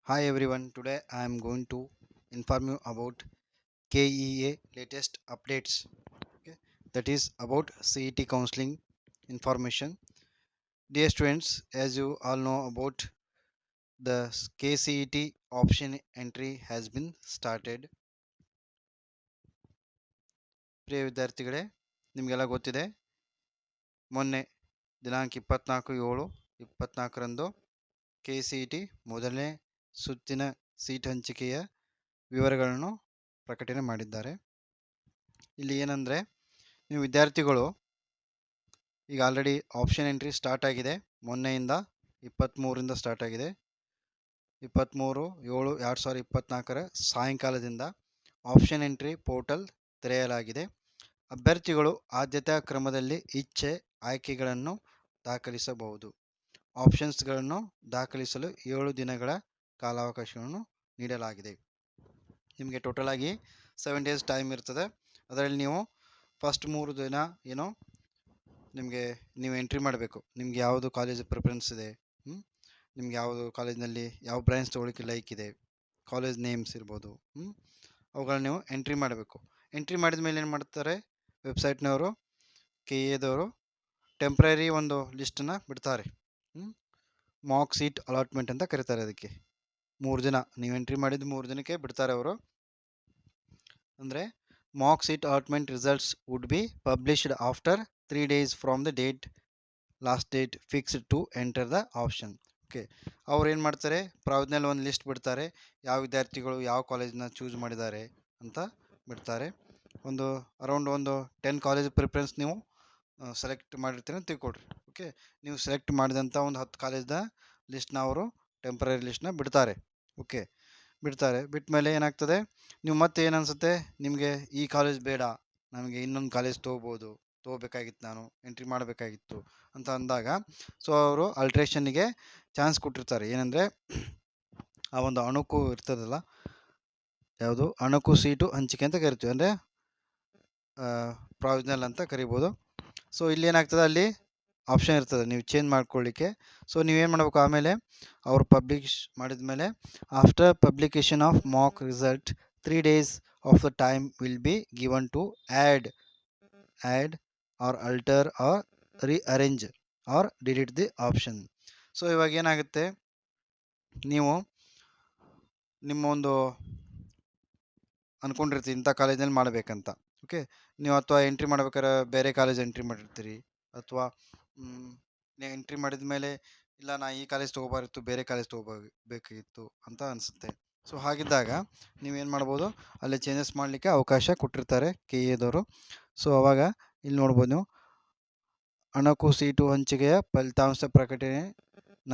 Hi everyone, today I am going to inform you about KEA latest updates. Okay, that is about CET counseling information. Dear students, as you all know about the KCET option entry has been started. ಪ್ರಿಯ ವಿದ್ಯಾರ್ಥಿಗಳೇ, ನಿಮಗೆಲ್ಲ ಗೊತ್ತಿದೆ ಮೊನ್ನೆ ದಿನಾಂಕ 24/7/24ರಂದು KCET ಮೊದಲನೇ ಸುತ್ತಿನ seat ಹಂಚಿಕೆಯ ವಿವರಗಳನ್ನು ಪ್ರಕಟಣೆ ಮಾಡಿದ್ದಾರೆ. ಇಲ್ಲಿ ಏನಂದರೆ ನೀವು ವಿದ್ಯಾರ್ಥಿಗಳು ಈಗ ಆಲ್ರೆಡಿ ಆಪ್ಷನ್ ಎಂಟ್ರಿ ಸ್ಟಾರ್ಟ್ ಆಗಿದೆ. ಮೊನ್ನೆಯಿಂದ 23ರಿಂದ ಸ್ಟಾರ್ಟ್ ಆಗಿದೆ. 23/7/2024 ಸಾಯಂಕಾಲದಿಂದ ಆಪ್ಷನ್ ಎಂಟ್ರಿ ಪೋರ್ಟಲ್ ತೆರೆಯಲಾಗಿದೆ. ಅಭ್ಯರ್ಥಿಗಳು ಆದ್ಯತಾ ಕ್ರಮದಲ್ಲಿ ಇಚ್ಛೆ ಆಯ್ಕೆಗಳನ್ನು ದಾಖಲಿಸಬಹುದು. ಆಪ್ಷನ್ಸ್ಗಳನ್ನು ದಾಖಲಿಸಲು 7 ದಿನಗಳ ಕಾಲಾವಕಾಶವನ್ನು ನೀಡಲಾಗಿದೆ. ನಿಮಗೆ ಟೋಟಲ್ ಆಗಿ 7 ಡೇಸ್ ಟೈಮ್ ಇರ್ತದೆ. ಅದರಲ್ಲಿ ನೀವು ಫಸ್ಟ್ 3 ದಿನ ನಿಮಗೆ ನೀವು ಎಂಟ್ರಿ ಮಾಡಬೇಕು. ನಿಮ್ಗೆ ಯಾವುದು ಕಾಲೇಜ್ ಪ್ರಿಫರೆನ್ಸ್ ಇದೆ, ನಿಮ್ಗೆ ಯಾವುದು ಕಾಲೇಜ್ನಲ್ಲಿ ಯಾವ ಬ್ರಾಂಚ್ ತೊಗೊಳಿಕ್ಕೆ ಲೈಕ್ ಇದೆ, ಕಾಲೇಜ್ ನೇಮ್ಸ್ ಇರ್ಬೋದು, ಅವುಗಳನ್ನ ನೀವು ಎಂಟ್ರಿ ಮಾಡಬೇಕು. ಎಂಟ್ರಿ ಮಾಡಿದ ಮೇಲೆ ಏನು ಮಾಡ್ತಾರೆ, ವೆಬ್ಸೈಟ್ನವರು KEAದವರು ಟೆಂಪ್ರರಿ ಒಂದು ಲಿಸ್ಟನ್ನು ಬಿಡ್ತಾರೆ. ಮಾಕ್ ಸೀಟ್ ಅಲಾಟ್ಮೆಂಟ್ ಅಂತ ಕರೀತಾರೆ. ಅದಕ್ಕೆ 3 ದಿನ ನೀವು ಎಂಟ್ರಿ ಮಾಡಿದ 3 ದಿನಕ್ಕೆ ಬಿಡ್ತಾರೆ ಅವರು. ಅಂದರೆ mock seat allotment results would be published after 3 days from the last date fixed to enter the option. Okay, ಅವ್ರು ಏನು ಮಾಡ್ತಾರೆ, ಪ್ರಾವಿಜ್ನಲ್ ಒಂದು ಲಿಸ್ಟ್ ಬಿಡ್ತಾರೆ, ಯಾವ ವಿದ್ಯಾರ್ಥಿಗಳು ಯಾವ ಕಾಲೇಜನ್ನ ಚೂಸ್ ಮಾಡಿದ್ದಾರೆ ಅಂತ ಬಿಡ್ತಾರೆ. ಅರೌಂಡ್ 10 ಕಾಲೇಜ್ ಪ್ರಿಫರೆನ್ಸ್ ನೀವು ಸೆಲೆಕ್ಟ್ ಮಾಡಿರ್ತೀರಿ ಅಂತ ತಿಳ್ಕೊಳ್ರಿ. ಓಕೆ, ನೀವು ಸೆಲೆಕ್ಟ್ ಮಾಡಿದಂಥ ಒಂದು 10 ಕಾಲೇಜ್ನ ಲಿಸ್ಟ್ನ ಅವರು ಟೆಂಪ್ರರಿ ಲಿಸ್ಟ್ನ ಬಿಡ್ತಾರೆ. ಓಕೆ, ಬಿಟ್ಟ ಮೇಲೆ ಏನಾಗ್ತದೆ, ನೀವು ಮತ್ತೆ ಏನು ಅನಿಸುತ್ತೆ ನಿಮಗೆ, ಈ ಕಾಲೇಜ್ ಬೇಡ, ನಮಗೆ ಇನ್ನೊಂದು ಕಾಲೇಜ್ ತೊಗೋಬೇಕಾಗಿತ್ತು, ನಾನು ಎಂಟ್ರಿ ಮಾಡಬೇಕಾಗಿತ್ತು ಅಂತ ಅಂದಾಗ ಸೊ ಅವರು ಅಲ್ಟ್ರೇಷನ್ನಿಗೆ ಚಾನ್ಸ್ ಕೊಟ್ಟಿರ್ತಾರೆ. ಏನಂದರೆ ಆ ಒಂದು ಅಣುಕು ಇರ್ತದಲ್ಲ, ಯಾವುದು ಅಣುಕು ಸೀಟು ಹಂಚಿಕೆ ಅಂತ ಕರಿತೀವಿ, ಅಂದರೆ ಪ್ರಾವಿಜ್ನಲ್ ಅಂತ ಕರಿಬೋದು. ಸೊ ಇಲ್ಲಿ ಏನಾಗ್ತದೆ, ಅಲ್ಲಿ ಆಪ್ಷನ್ ಇರ್ತದೆ ನೀವು ಚೇಂಜ್ ಮಾಡ್ಕೊಳ್ಳಿಕ್ಕೆ. ಸೊ ನೀವೇನು ಮಾಡಬೇಕು, ಆಮೇಲೆ ಅವರು ಪಬ್ಲಿಷ್ ಮಾಡಿದ ಮೇಲೆ after publication of mock result 3 days of the time will be given to add or alter or rearrange or delete the option. So ಇವಾಗ ಏನಾಗುತ್ತೆ, ನೀವು ನಿಮ್ಮ ಒಂದು ಅಂದ್ಕೊಂಡಿರ್ತೀವಿ ಇಂಥ ಕಾಲೇಜಲ್ಲಿ ಮಾಡಬೇಕಂತ. ಓಕೆ, ನೀವು ಅಥವಾ ಎಂಟ್ರಿ ಮಾಡ್ಬೇಕಾದ್ರೆ ಬೇರೆ ಕಾಲೇಜ್ ಎಂಟ್ರಿ ಮಾಡಿರ್ತೀರಿ, ಅಥವಾ ಎಂಟ್ರಿ ಮಾಡಿದ ಮೇಲೆ ಇಲ್ಲ ನಾ ಈ ಕಾಲೇಜ್ ತೊಗೋಬಾರಿತ್ತು, ಬೇರೆ ಕಾಲೇಜ್ ತೊಗೋಬೇಕಾಗಿತ್ತು ಅಂತ ಅನಿಸುತ್ತೆ. ಸೊ ಹಾಗಿದ್ದಾಗ ನೀವೇನು ಮಾಡ್ಬೋದು, ಅಲ್ಲಿ ಚೇಂಜಸ್ ಮಾಡಲಿಕ್ಕೆ ಅವಕಾಶ ಕೊಟ್ಟಿರ್ತಾರೆ KEAದವರು. ಸೊ ಅವಾಗ ಇಲ್ಲಿ ನೋಡ್ಬೋದು ನೀವು, ಅಣಕು ಸೀಟು ಹಂಚಿಕೆಯ ಫಲಿತಾಂಶ ಪ್ರಕಟಣೆ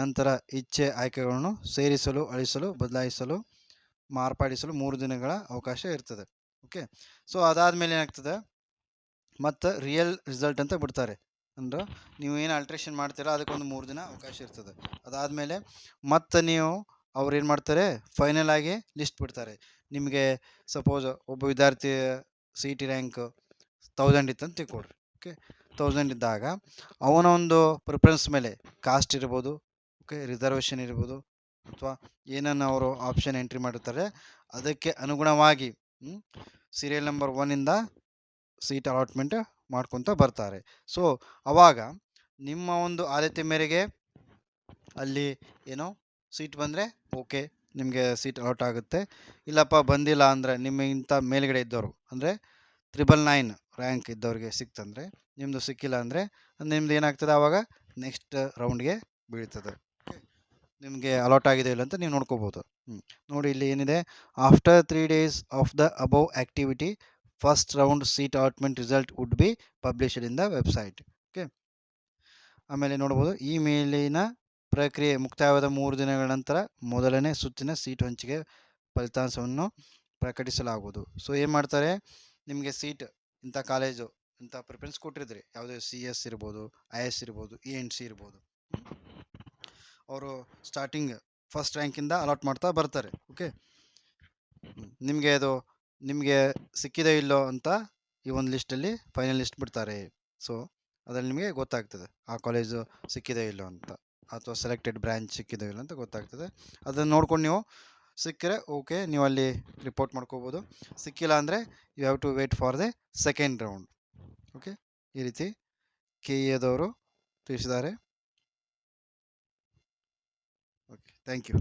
ನಂತರ ಇಚ್ಛೆ ಆಯ್ಕೆಗಳನ್ನು ಸೇರಿಸಲು, ಅಳಿಸಲು, ಬದಲಾಯಿಸಲು, ಮಾರ್ಪಡಿಸಲು 3 ದಿನಗಳ ಅವಕಾಶ ಇರ್ತದೆ. ಓಕೆ, ಸೊ ಅದಾದಮೇಲೆ ಏನಾಗ್ತದೆ, ಮತ್ತು ರಿಯಲ್ ರಿಸಲ್ಟ್ ಅಂತ ಬಿಡ್ತಾರೆ. ಅಂದ್ರೆ ನೀವು ಏನು ಅಲ್ಟ್ರೇಷನ್ ಮಾಡ್ತೀರಾ ಅದಕ್ಕೊಂದು 3 ದಿನ ಅವಕಾಶ ಇರ್ತದೆ. ಅದಾದಮೇಲೆ ಮತ್ತೆ ನೀವು ಅವ್ರು ಏನು ಮಾಡ್ತಾರೆ, ಫೈನಲ್ ಆಗಿ ಲಿಸ್ಟ್ ಬಿಡ್ತಾರೆ. ನಿಮಗೆ ಸಪೋಸ್ ಒಬ್ಬ ವಿದ್ಯಾರ್ಥಿ CET ರ್ಯಾಂಕ್ 1000 ಇತ್ತು ಅಂತ ತಿಳ್ಕೊಳ್ರಿ. ಓಕೆ, 1000 ಇದ್ದಾಗ ಅವನ ಒಂದು ಪ್ರಿಫರೆನ್ಸ್ ಮೇಲೆ ಕಾಸ್ಟ್ ಇರ್ಬೋದು, ಓಕೆ, ರಿಸರ್ವೇಷನ್ ಇರ್ಬೋದು, ಅಥವಾ ಏನನ್ನು ಅವರು ಆಪ್ಷನ್ ಎಂಟ್ರಿ ಮಾಡಿರ್ತಾರೆ ಅದಕ್ಕೆ ಅನುಗುಣವಾಗಿ ಸೀರಿಯಲ್ ನಂಬರ್ 1ಇಂದ ಸೀಟ್ ಅಲಾಟ್ಮೆಂಟ್ ಮಾಡ್ಕೊತ ಬರ್ತಾರೆ. ಸೊ ಅವಾಗ ನಿಮ್ಮ ಒಂದು ಆದ್ಯತೆ ಮೇರೆಗೆ ಅಲ್ಲಿ ಏನೋ ಸೀಟ್ ಬಂದರೆ ಓಕೆ, ನಿಮಗೆ ಸೀಟ್ ಅಲಾಟ್ ಆಗುತ್ತೆ. ಇಲ್ಲಪ್ಪ ಬಂದಿಲ್ಲ ಅಂದರೆ ನಿಮಗಿಂತ ಮೇಲ್ಗಡೆ ಇದ್ದವರು, ಅಂದರೆ 999 ರ್ಯಾಂಕ್ ಇದ್ದವ್ರಿಗೆ ಸಿಕ್ತಂದರೆ, ನಿಮ್ಮದು ಸಿಕ್ಕಿಲ್ಲ ಅಂದರೆ ನಿಮ್ದು ಏನಾಗ್ತದೆ, ಆವಾಗ ನೆಕ್ಸ್ಟ್ ರೌಂಡ್ಗೆ ಬೀಳ್ತದೆ. ನಿಮಗೆ ಅಲಾಟ್ ಆಗಿದೆ ಇಲ್ಲ ಅಂತ ನೀವು ನೋಡ್ಕೋಬೋದು. ನೋಡಿ ಇಲ್ಲಿ ಏನಿದೆ, after 3 days of the above activity first round seat allotment result would be published in the website. Okay, ಆಮೇಲೆ ನೋಡ್ಬೋದು, ಈ ಮೇಲಿನ ಪ್ರಕ್ರಿಯೆ ಮುಕ್ತಾಯವಾದ 3 ದಿನಗಳ ನಂತರ ಮೊದಲನೇ ಸುತ್ತಿನ ಸೀಟ್ ಹಂಚಿಕೆ ಫಲಿತಾಂಶವನ್ನು ಪ್ರಕಟಿಸಲಾಗುವುದು. ಸೊ ಏನು ಮಾಡ್ತಾರೆ, ನಿಮಗೆ ಸೀಟ್ ಇಂಥ ಕಾಲೇಜು ಇಂಥ ಪ್ರಿಫರೆನ್ಸ್ ಕೊಟ್ಟಿರ್ತೀರಿ, ಯಾವುದೇ CS ಇರ್ಬೋದು, IS ಇರ್ಬೋದು, ENC ಇರ್ಬೋದು, ಅವರು ಸ್ಟಾರ್ಟಿಂಗ್ ಫಸ್ಟ್ ರ್ಯಾಂಕಿಂದ ಅಲಾಟ್ ಮಾಡ್ತಾ ಬರ್ತಾರೆ. ಓಕೆ, ನಿಮಗೆ ಸಿಕ್ಕಿದೆ ಇಲ್ಲೋ ಅಂತ ಈ ಒಂದು ಲಿಸ್ಟಲ್ಲಿ ಫೈನಲ್ ಲಿಸ್ಟ್ ಬಿಡ್ತಾರೆ. ಸೊ ಅದರಲ್ಲಿ ನಿಮಗೆ ಗೊತ್ತಾಗ್ತದೆ ಆ ಕಾಲೇಜು ಸಿಕ್ಕಿದೆ ಇಲ್ಲೋ ಅಂತ. ಅಥವಾ ಸೆಲೆಕ್ಟೆಡ್ ಬ್ರಾಂಚ್ ಸಿಕ್ಕಿದೆ ಇಲ್ಲ ಅಂತ ಗೊತ್ತಾಗ್ತದೆ. ಅದನ್ನು ನೋಡ್ಕೊಂಡು ನೀವು ಸಿಕ್ಕರೆ ಓಕೆ, ನೀವು ಅಲ್ಲಿ ರಿಪೋರ್ಟ್ ಮಾಡ್ಕೋಬೋದು. ಸಿಕ್ಕಿಲ್ಲ ಅಂದರೆ you have to wait for the second round. Okay, ಈ ರೀತಿ ಕೆ ಇ ಎದವರು ತಿಳಿಸಿದ್ದಾರೆ. Okay, thank you.